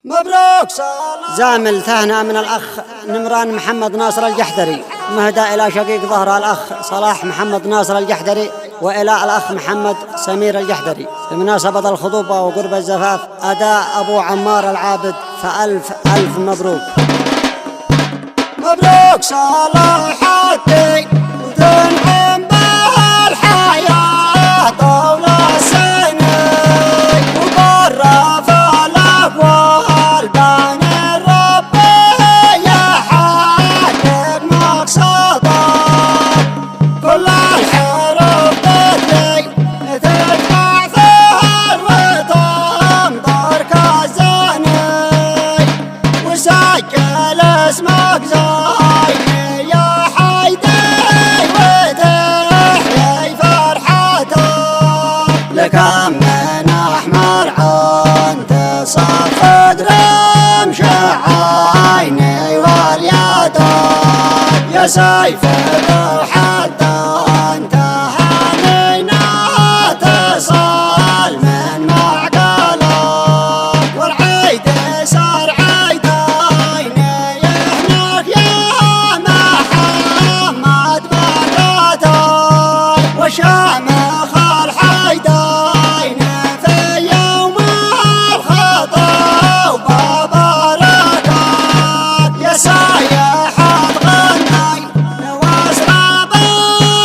مبروك زامل ثهنى من الأخ نمران محمد ناصر الجحدري، مهدى إلى شقيق ظهر الأخ صلاح محمد ناصر الجحدري وإلى الأخ محمد سمير الجحدري بمناسبة الخطوبة وقرب الزفاف. أداء أبو عمار العابد، فألف ألف مبروك. مبروك صلاحتي وتنعم به الحياة طول السنين، وبرا فلك والبان ربي يحقق مقصده. كل الحروف تدري تدفع ثار وتنظر كالزاني، وسجل اسمك زايد يا حيدي وتحيي فرحته. لك من احمر عن تصفد رمش عيني واليدين، يا سيف حتى انت هنينا تصل من معقلك، والعيد صار عيدين يهنك يا محمد مرتين، وشامخ الحيدين في يوم الخطا وببركات. يا سايح تغني واسراب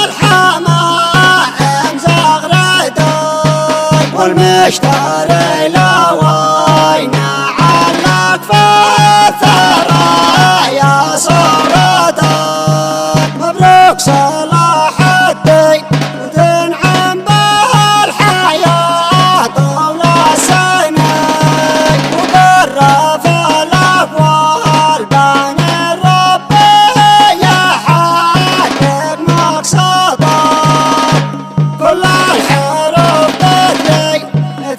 الحمائم زغردي، والمشتري لوين علق في الثرى يا صورته. مبروك صلاح الدين وتنعم به الحياة طول السنين، وبرا فلك والبان ربي يحقق مقصده. كل الحروف تدري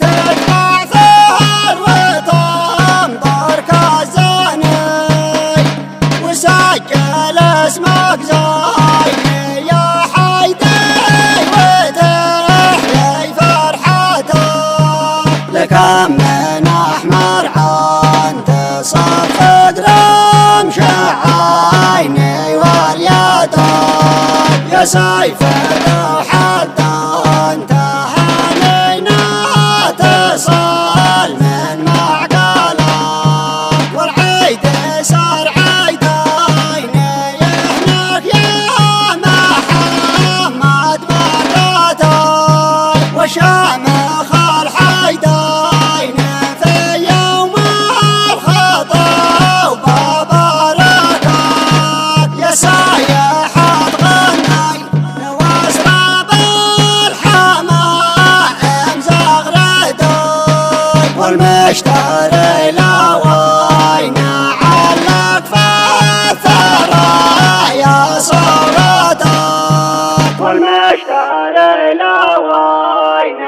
تدفع ثار وتنظر كالزاني، وسجل اسمك زايد يا حيدي وتحيي فرحته. لك من احمر عن تصفد رمش عيني واليدين، يا سيف حتى انت هنينا تصل من معقلك، والعيد صار عيدين يهنك يا محمد مرتين، وشامخ الحيدين في يوم الخطا وببركات. يا سايح تغني واسراب الحمائم زغردي، والمشتري لوين علق في الثرى يا صورته، والمشتري لوين